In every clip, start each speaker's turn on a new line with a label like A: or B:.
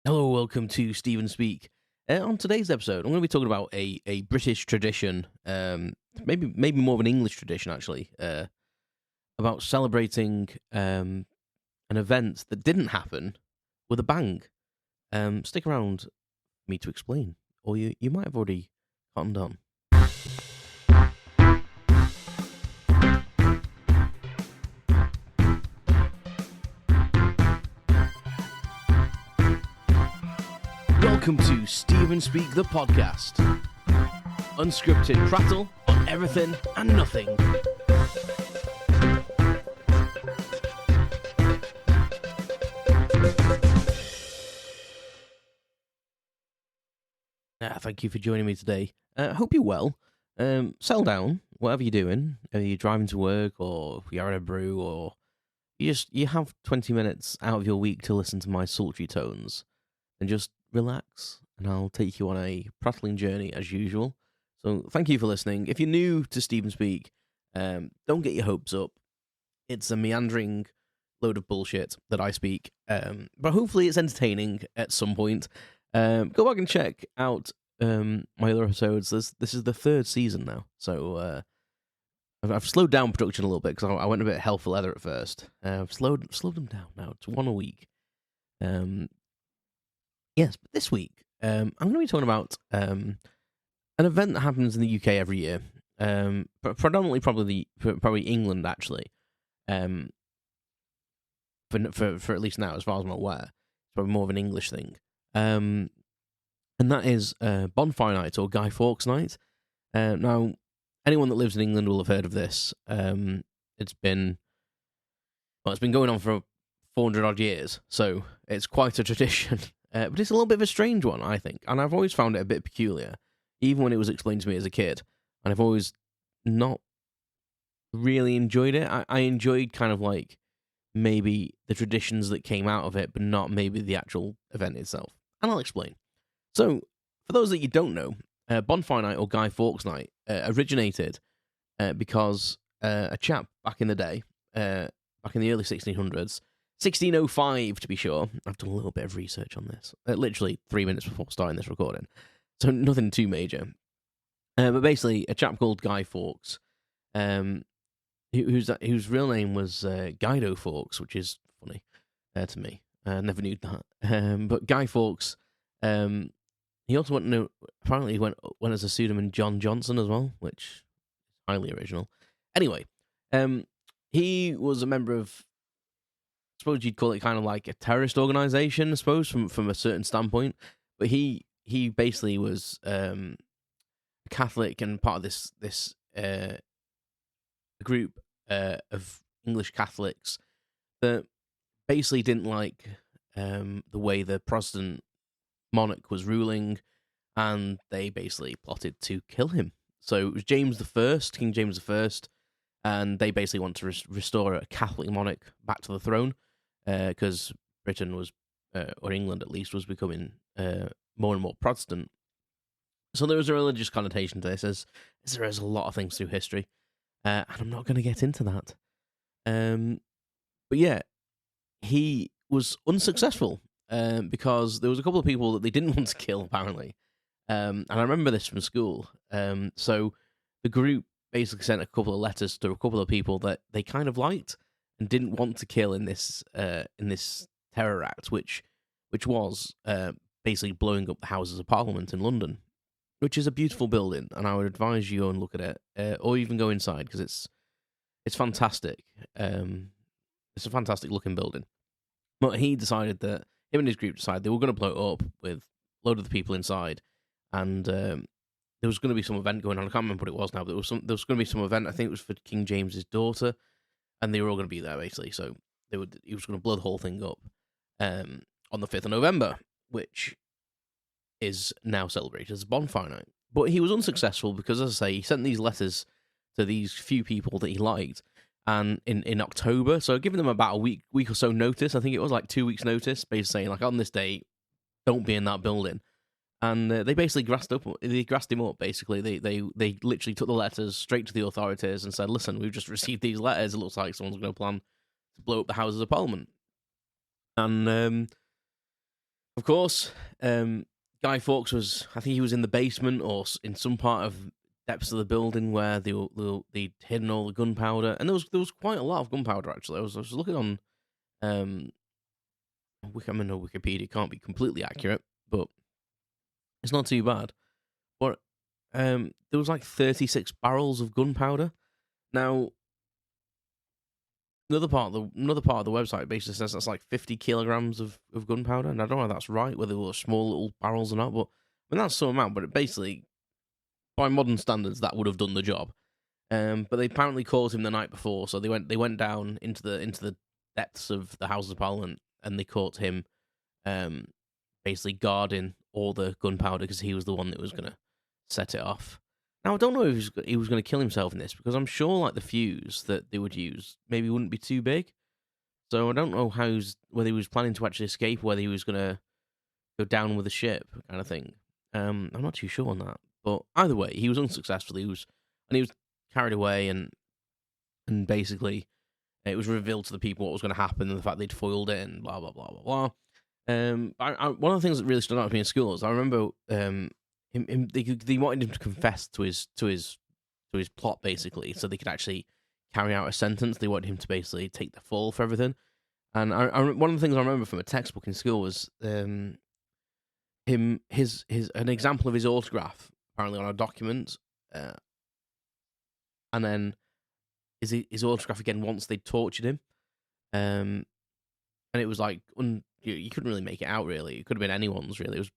A: Hello, welcome to Stephen Speak. On today's episode, I'm going to be talking about a British tradition, maybe more of an English tradition actually, about celebrating an event that didn't happen with a bang. Stick around for me to explain, or you might have already cottoned on. Welcome to Stephen Speak, the podcast. Unscripted prattle on everything and nothing. Thank you for joining me today. I hope you're well. Settle down, whatever you're doing. Whether you're driving to work, or you're at a brew, or you have 20 minutes out of your week to listen to my sultry tones, and just relax, and I'll take you on a prattling journey as usual. So thank you for listening. If you're new to Stephen Speak, don't get your hopes up. It's a meandering load of bullshit that I speak, but hopefully it's entertaining at some point. Go back and check out my other episodes. This is the third season now, so I've slowed down production a little bit because I went a bit hell for leather at first. I've slowed them down now to one a week. Yes, but this week I'm going to be talking about an event that happens in the UK every year, but predominantly probably England actually. For at least now, as far as I'm aware, it's probably more of an English thing. And that is Bonfire Night, or Guy Fawkes Night. Now, anyone that lives in England will have heard of this. It's been going on for 400 odd years, so it's quite a tradition. But it's a little bit of a strange one, I think, and I've always found it a bit peculiar, even when it was explained to me as a kid, and I've always not really enjoyed it. I enjoyed kind of like maybe the traditions that came out of it, but not maybe the actual event itself. And I'll explain. So, for those that you don't know, Bonfire Night, or Guy Fawkes Night, originated because a chap back in the day, back in the early 1600s, 1605 to be sure. I've done a little bit of research on this, literally 3 minutes before starting this recording, so nothing too major. But basically, a chap called Guy Fawkes, whose real name was Guido Fawkes, which is funny to me. Never knew that. But Guy Fawkes, he also apparently went as a pseudonym John Johnson as well, which is highly original. Anyway, he was a member of, I suppose you'd call it kind of like a terrorist organization, I suppose, from a certain standpoint. But he basically was Catholic and part of this group of English Catholics that basically didn't like the way the Protestant monarch was ruling, and they basically plotted to kill him. So it was King James I, and they basically want to restore a Catholic monarch back to the throne, because Britain was, or England at least, was becoming more and more Protestant. So there was a religious connotation to this, as there is a lot of things through history, and I'm not going to get into that. But yeah, he was unsuccessful because there was a couple of people that they didn't want to kill, apparently. And I remember this from school. So the group basically sent a couple of letters to a couple of people that they kind of liked and didn't want to kill in this terror act, which was basically blowing up the Houses of Parliament in London, which is a beautiful building, and I would advise you go and look at it, or even go inside, because it's fantastic. It's a fantastic looking building. But him and his group decided they were going to blow it up with a load of the people inside, and there was going to be some event going on. I can't remember what it was now, but there was going to be some event. I think it was for King James's daughter, and they were all going to be there basically. So he was going to blow the whole thing up on the 5th of November, which is now celebrated as Bonfire Night. But he was unsuccessful because, as I say, he sent these letters to these few people that he liked, and in October, so giving them about a week or so notice. I think it was like 2 weeks notice, basically saying like, on this date, don't be in that building. And they basically grassed him up. Basically, they literally took the letters straight to the authorities and said, "Listen, we've just received these letters. It looks like someone's going to plan to blow up the Houses of Parliament." And Of course, Guy Fawkes was, I think he was in the basement or in some part of depths of the building where they'd hidden all the gunpowder, and there was quite a lot of gunpowder actually. I was looking on, I know Wikipedia can't be completely accurate, but it's not too bad. But there was like 36 barrels of gunpowder. Now, another part of the website basically says that's like 50 kilograms of gunpowder, and I don't know if that's right, whether they were small little barrels or not. But I mean, that's some amount. But it basically, by modern standards, that would have done the job. But they apparently caught him the night before, so they went down into the depths of the Houses of Parliament, and they caught him basically guarding all the gunpowder because he was the one that was going to set it off. Now, I don't know if he was going to kill himself in this, because I'm sure like the fuse that they would use maybe wouldn't be too big. So I don't know whether he was planning to actually escape, whether he was going to go down with the ship kind of thing. I'm not too sure on that. But either way, he was unsuccessful. He was carried away, and basically it was revealed to the people what was going to happen, and the fact they'd foiled it, and blah, blah, blah, blah, blah. One of the things that really stood out to me in school is I remember they wanted him to confess to his plot, basically, so they could actually carry out a sentence. They wanted him to basically take the fall for everything. And one of the things I remember from a textbook in school was an example of his autograph apparently on a document, and then his autograph again once they'd tortured him, and it was like you couldn't really make it out. Really, it could have been anyone's. Really, it was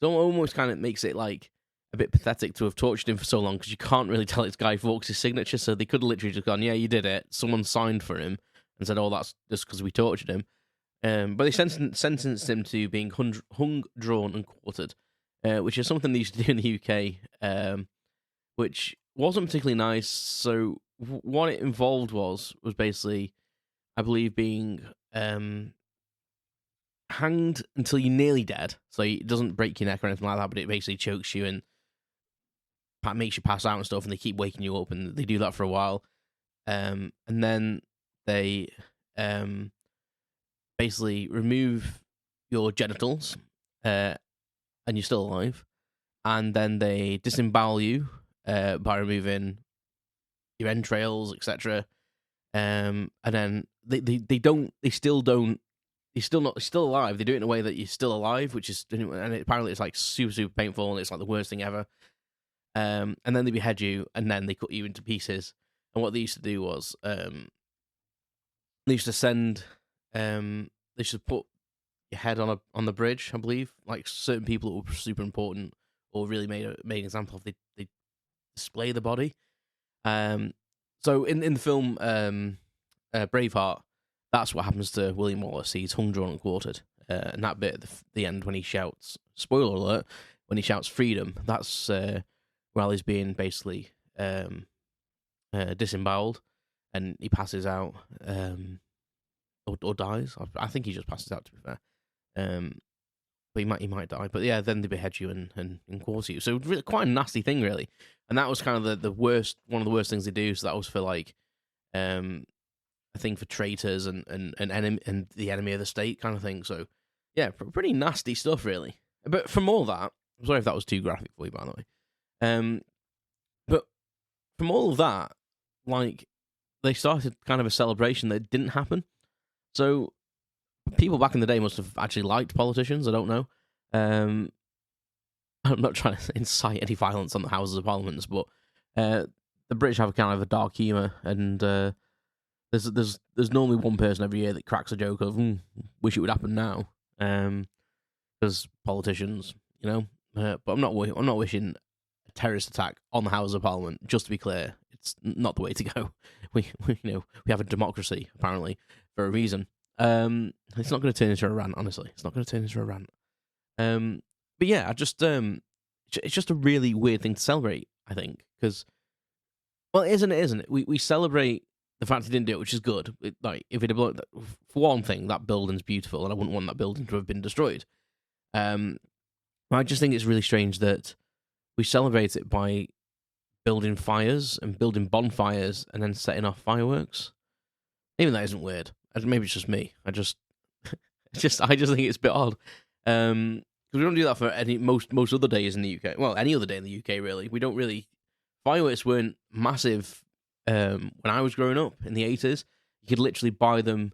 A: almost kind of makes it like a bit pathetic to have tortured him for so long, because you can't really tell it's Guy Fawkes' signature. So they could have literally just gone, "Yeah, you did it." Someone signed for him and said, "Oh, that's just because we tortured him." But they sentenced him to being hung, drawn, and quartered, which is something they used to do in the UK, which wasn't particularly nice. So what it involved was basically, I believe, being hanged until you're nearly dead. So it doesn't break your neck or anything like that, but it basically chokes you and makes you pass out and stuff, and they keep waking you up, and they do that for a while. And then they basically remove your genitals, and you're still alive. And then they disembowel you by removing your entrails, etc. And then they're still alive. They do it in a way that you're still alive, which is, and apparently it's like super, super painful, and it's like the worst thing ever. And then they behead you, and then they cut you into pieces. And what they used to do was, they used to send, they should put your head on the bridge, I believe. Like certain people that were super important or really made an example of, they display the body. So in the film Braveheart, that's what happens to William Wallace. He's hung, drawn, and quartered. And that bit at the end when he shouts, spoiler alert, when he shouts freedom, that's while he's being basically disemboweled, and he passes out or dies. I think he just passes out, to be fair. But he might die. But yeah, then they behead you and quarter you. So really, quite a nasty thing, really. And that was kind of the worst, one of the worst things they do. So that was for like a thing for traitors and the enemy of the state kind of thing. So yeah, pretty nasty stuff, really. But from all that, I'm sorry if that was too graphic for you, by the way. But from all of that, like, they started kind of a celebration that didn't happen. So people back in the day must have actually liked politicians. I don't know. I'm not trying to incite any violence on the Houses of Parliament, but the British have a kind of a dark humour, and there's normally one person every year that cracks a joke of, wish it would happen now, because politicians, you know. But I'm not wishing a terrorist attack on the Houses of Parliament. Just to be clear, it's not the way to go. We have a democracy apparently for a reason. It's not going to turn into a rant, honestly. It's not going to turn into a rant. But yeah, it's just a really weird thing to celebrate, I think, because, well, it isn't. We celebrate the fact he didn't do it, which is good. Like, if it had blown, for one thing, that building's beautiful, and I wouldn't want that building to have been destroyed. I just think it's really strange that we celebrate it by building fires and building bonfires and then setting off fireworks. Even that isn't weird. Maybe it's just me. I just think it's a bit odd. Because we don't do that for most other days in the UK. Well, any other day in the UK, really. We don't really. Fireworks weren't massive when I was growing up in the 80s. You could literally buy them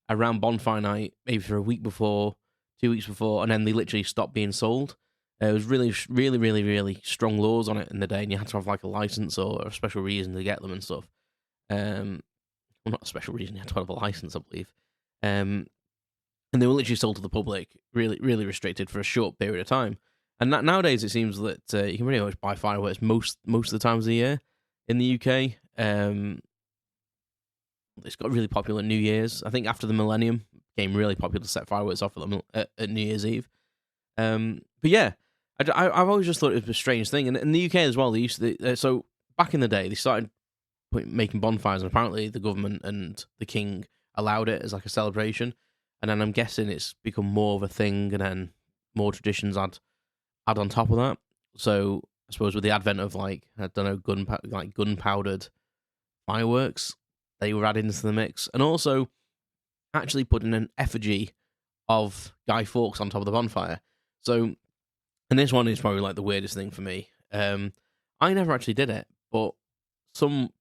A: around Bonfire Night, maybe for a week before, 2 weeks before, and then they literally stopped being sold. There was really, really, really, really strong laws on it in the day, and you had to have like a license or a special reason to get them and stuff. Well, not a special reason, you had to have a license, I believe. And they were literally sold to the public, really, really restricted for a short period of time. And nowadays, it seems that you can pretty much buy fireworks most of the times of the year in the UK. It's got really popular at New Year's. I think after the millennium, it became really popular to set fireworks off at New Year's Eve. But yeah, I've always just thought it was a strange thing. And in the UK as well, they used to, so back in the day, they started making bonfires, and apparently the government and the king allowed it as like a celebration. And then I'm guessing it's become more of a thing, and then more traditions add on top of that. So I suppose with the advent of like, I don't know, gunpowdered fireworks, they were added into the mix, and also actually putting an effigy of Guy Fawkes on top of the bonfire. So, and this one is probably like the weirdest thing for me. I never actually did it, but some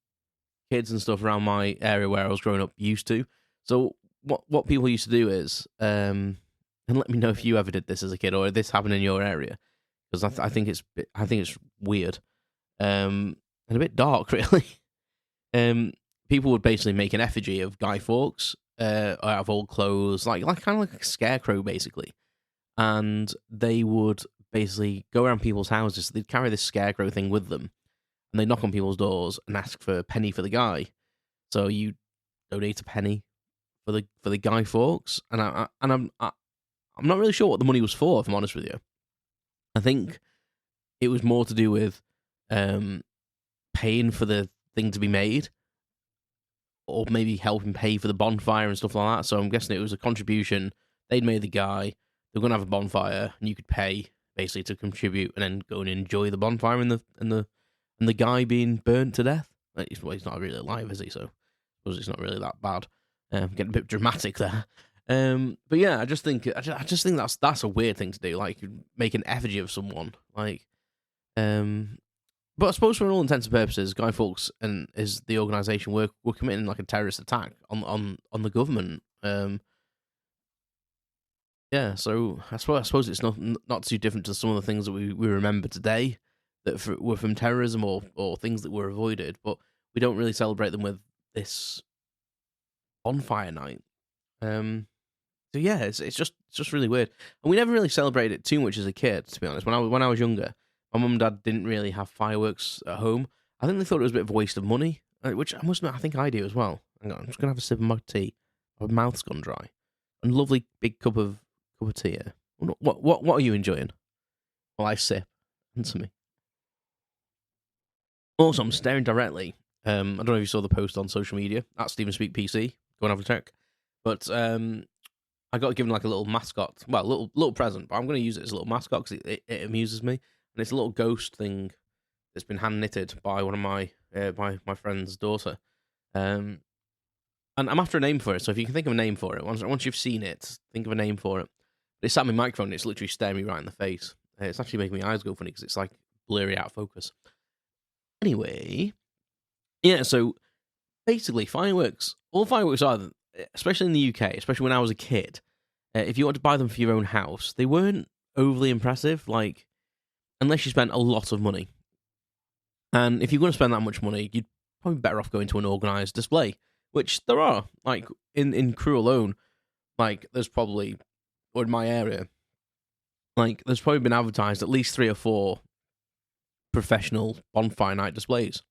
A: kids and stuff around my area where I was growing up used to. So what people used to do is, and let me know if you ever did this as a kid or if this happened in your area, because I think it's weird, and a bit dark, really. People would basically make an effigy of Guy Fawkes out of old clothes, like kind of like a scarecrow, basically. And they would basically go around people's houses. So they'd carry this scarecrow thing with them, and they'd knock on people's doors and ask for a penny for the guy. So you donate a penny for the Guy Fawkes, and I'm not really sure what the money was for, if I'm honest with you. I think it was more to do with paying for the thing to be made, or maybe helping pay for the bonfire and stuff like that. So I'm guessing it was a contribution. They'd made the guy. They were going to have a bonfire, and you could pay basically to contribute, and then go and enjoy the bonfire and the guy being burnt to death. He's not really alive, is he? So I suppose it's not really that bad. Getting a bit dramatic there. But yeah, I just think that's a weird thing to do. Like, make an effigy of someone. Like, but I suppose for all intents and purposes, Guy Fawkes and the organisation were committing like a terrorist attack on the government. Yeah, so I suppose it's not too different to some of the things that we remember today that were from terrorism or things that were avoided, but we don't really celebrate them with this Bonfire Night. So yeah, it's just really weird, and we never really celebrated it too much as a kid. To be honest, when I was younger, my mum and dad didn't really have fireworks at home. I think they thought it was a bit of a waste of money, which I must admit, I think I do as well. Hang on, I'm just gonna have a sip of my tea. My mouth's gone dry. A lovely big cup of tea here. What are you enjoying? While I sip. Answer me. Also, I'm staring directly. I don't know if you saw the post on social media at Stephen Speak PC. Go and have a check. But I got given like a little mascot, well, little present. But I'm going to use it as a little mascot because it amuses me, and it's a little ghost thing that's been hand knitted by one of my friend's daughter. And I'm after a name for it. So if you can think of a name for it, once you've seen it, think of a name for it. But it's sat on my microphone, and it's literally staring me right in the face. It's actually making my eyes go funny because it's like blurry out of focus. Anyway, yeah, so basically fireworks, all fireworks are, especially in the UK, especially when I was a kid, if you want to buy them for your own house, they weren't overly impressive, like, unless you spent a lot of money. And if you're going to spend that much money, you'd probably better off going to an organised display, which there are. Like, in Crewe alone, like, there's probably, or in my area, like, there's probably been advertised at least 3 or 4 professional Bonfire Night displays.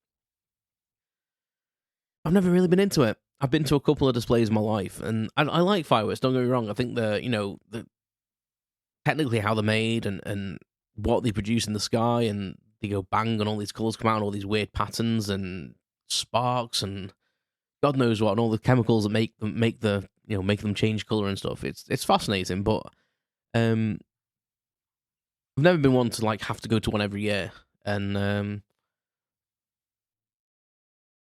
A: I've never really been into it. I've been to a couple of displays in my life, and I like fireworks, don't get me wrong. I think the technically how they're made and what they produce in the sky, and they go bang and all these colours come out and all these weird patterns and sparks and God knows what, and all the chemicals that make them change colour and stuff. It's fascinating, but I've never been one to like have to go to one every year. And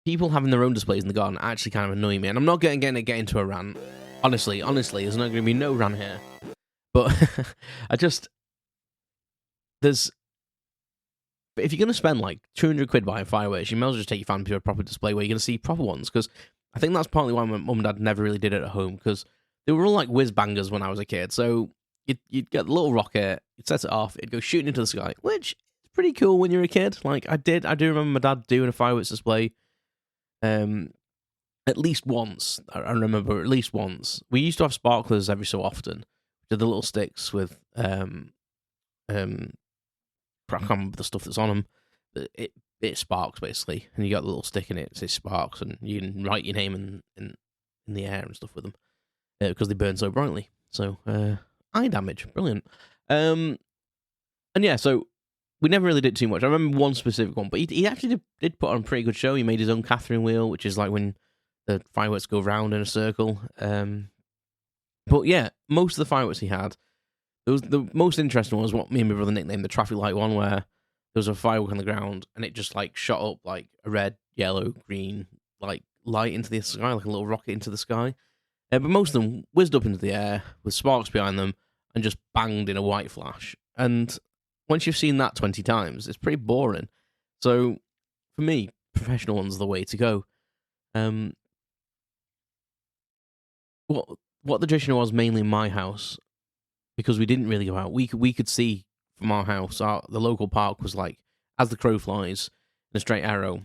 A: people having their own displays in the garden actually kind of annoy me. And I'm not going to get into a rant. Honestly, there's not going to be no rant here. But there's if you're gonna spend like 200 quid buying fireworks, you might as well just take your family to a proper display where you're gonna see proper ones. Because I think that's partly why my mum and dad never really did it at home, because they were all like whiz bangers when I was a kid. So you'd get a little rocket, you'd set it off, it'd go shooting into the sky, which is pretty cool when you're a kid. Like I do remember my dad doing a fireworks display. At least once, I remember at least once. We used to have sparklers every so often. The little sticks with I can't remember the stuff that's on them. But it sparks basically, and you got the little stick in it. It says sparks, and you can write your name in the air and stuff with them because they burn so brightly. So eye damage, brilliant. And yeah, so we never really did too much. I remember one specific one, but he actually did put on a pretty good show. He made his own Catherine wheel, which is like when the fireworks go round in a circle. But yeah, most of the fireworks he had, the most interesting one was what me and my brother nicknamed the traffic light one, where there was a firework on the ground and it just like shot up like a red, yellow, green like light into the sky, like a little rocket into the sky. But most of them whizzed up into the air with sparks behind them and just banged in a white flash. And once you've seen that 20 times, it's pretty boring. So for me, professional ones are the way to go. What the tradition was mainly in my house, because we didn't really go out. We could see from our house. The local park was like, as the crow flies, in a straight arrow,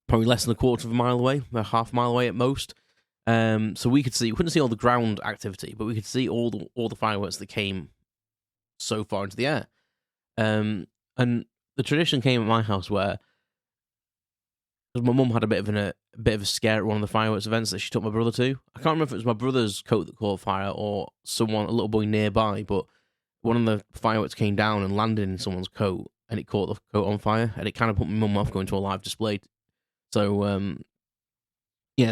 A: probably less than a quarter of a mile away, about half a mile away at most. So we couldn't see all the ground activity, but we could see all the fireworks that came so far into the air. And the tradition came at my house where, because my mum had a bit of a scare at one of the fireworks events that she took my brother to. I can't remember if it was my brother's coat that caught fire or a little boy nearby, but one of the fireworks came down and landed in someone's coat, and it caught the coat on fire, and it kind of put my mum off going to a live display. So,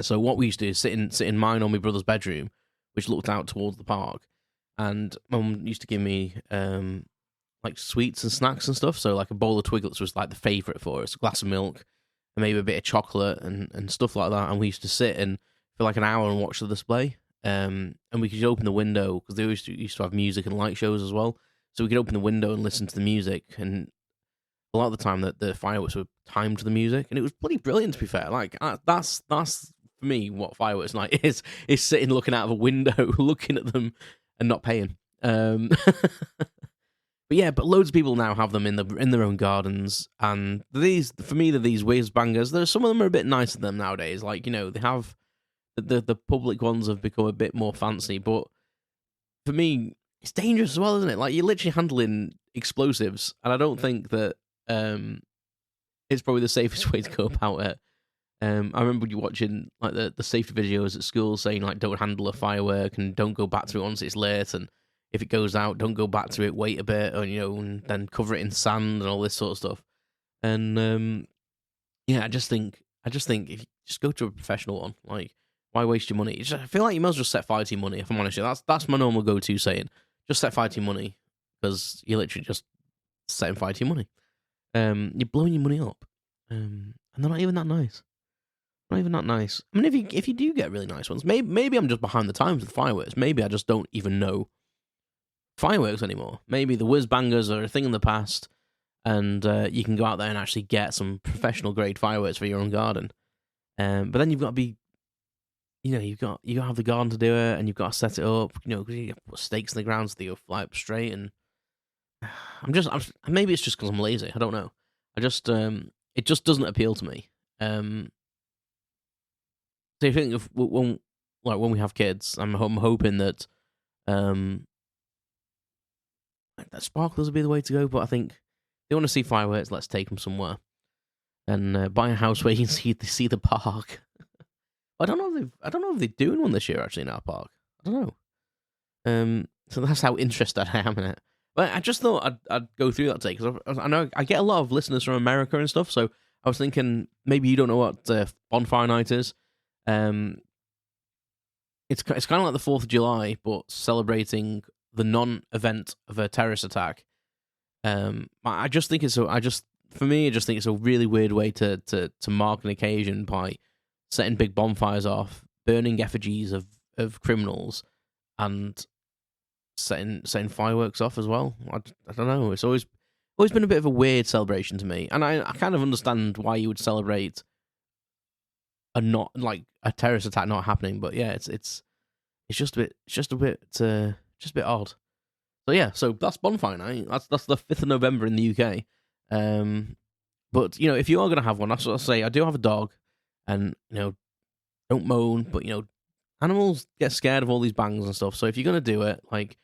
A: so what we used to do is sit in mine or my brother's bedroom, which looked out towards the park, and mum used to give me like sweets and snacks and stuff. So like a bowl of Twiglets was like the favourite for us, a glass of milk, and maybe a bit of chocolate and stuff like that. And we used to sit for like an hour and watch the display. And we could open the window, because they used to have music and light shows as well. So we could open the window and listen to the music. And a lot of the time that the fireworks were timed to the music, and it was bloody brilliant, to be fair. Like that's for me what fireworks night is sitting looking out of a window, looking at them and not paying. But loads of people now have them in their own gardens, and for me they're these whiz bangers. Some of them are a bit nicer than them nowadays. Like, you know, they have the public ones have become a bit more fancy, but for me it's dangerous as well, isn't it? Like, you're literally handling explosives, and I don't think that it's probably the safest way to go about it. I remember you watching like the safety videos at school saying like, don't handle a firework and don't go back to it once it's lit, and if it goes out, don't go back to it, wait a bit, or, you know, and then cover it in sand and all this sort of stuff. And I just think if you just go to a professional one, like, why waste your money? I feel like you might as well set fire to your money, if I'm honest. That's my normal go-to saying. Just set fire to your money, because you're literally just setting fire to your money. You're blowing your money up, and they're not even that nice. Not even that nice. I mean, if you do get really nice ones, maybe I'm just behind the times with fireworks. Maybe I just don't even know fireworks anymore. Maybe the whiz bangers are a thing in the past, and you can go out there and actually get some professional grade fireworks for your own garden. But then you've got to be, you know, you got to have the garden to do it, and you've got to set it up. You know, because you have to put stakes in the ground so they go fly up straight. And maybe it's just because I'm lazy. I don't know. It just doesn't appeal to me. So you think when we have kids, I'm hoping that that sparklers will be the way to go. But I think if they want to see fireworks, let's take them somewhere and buy a house where you can see the park. I don't know if they're doing one this year actually in our park. I don't know. So that's how interested I am in it. But I just thought I'd go through that today, because I know I get a lot of listeners from America and stuff. So I was thinking maybe you don't know what Bonfire Night is. It's kind of like the 4th of July, but celebrating the non-event of a terrorist attack. I just think it's a really weird way to mark an occasion by setting big bonfires off, burning effigies of criminals, and setting fireworks off as well. I don't know. It's always been a bit of a weird celebration to me, and I kind of understand why you would celebrate a terrorist attack not happening. But yeah, it's just a bit odd. So yeah, so that's Bonfire Night. That's the 5th of November in the UK. But if you are gonna have one, that's what I say. I do have a dog, and don't moan, but animals get scared of all these bangs and stuff. So if you're gonna do it, like,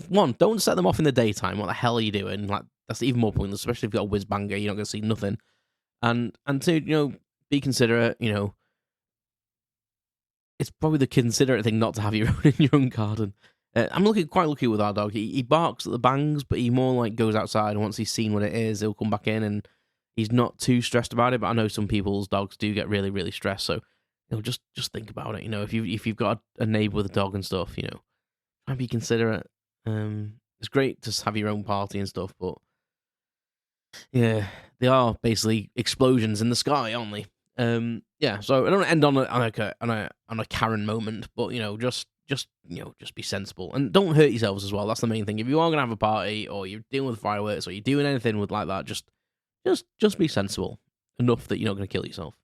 A: one, don't set them off in the daytime. What the hell are you doing? Like, that's even more pointless, especially if you've got a whiz banger. You're not gonna see nothing. And two, be considerate. It's probably the considerate thing not to have your own in your own garden. I'm quite lucky with our dog. He barks at the bangs, but he more like goes outside, and once he's seen what it is, he'll come back in, and he's not too stressed about it. But I know some people's dogs do get really, really stressed. So just think about it. If you've got a neighbor with a dog and stuff, try and be considerate. It's great to have your own party and stuff, but yeah, they are basically explosions in the sky, aren't they? Yeah. So I don't end on a Karen moment, but just be sensible and don't hurt yourselves as well. That's the main thing. If you are gonna have a party, or you're dealing with fireworks, or you're doing anything with like that, just be sensible enough that you're not gonna kill yourself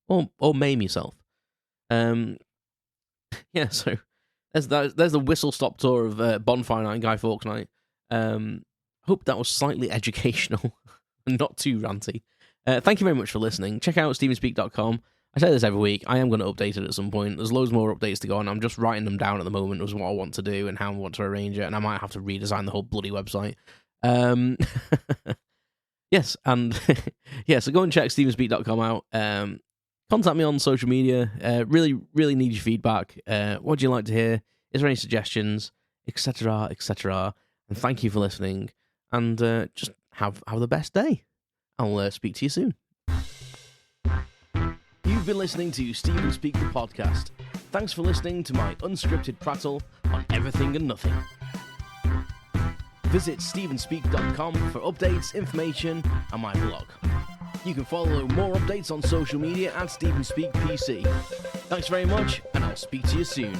A: or maim yourself. Yeah. So there's the whistle stop tour of Bonfire Night and Guy Fawkes Night. Hope that was slightly educational and not too ranty. Thank you very much for listening. Check out stevenspeak.com. I say this every week. I am going to update it at some point. There's loads more updates to go on. I'm just writing them down at the moment as what I want to do and how I want to arrange it, and I might have to redesign the whole bloody website. Yes, and yeah, so go and check stevenspeak.com out. Contact me on social media. Really, really need your feedback. What do you like to hear? Is there any suggestions? Etc., etc. And thank you for listening. And just have the best day. I'll speak to you soon. You've been listening to Steven Speak the Podcast. Thanks for listening to my unscripted prattle on everything and nothing. Visit stevenspeak.com for updates, information, and my blog. You can follow more updates on social media at StevenSpeakPC. Thanks very much, and I'll speak to you soon.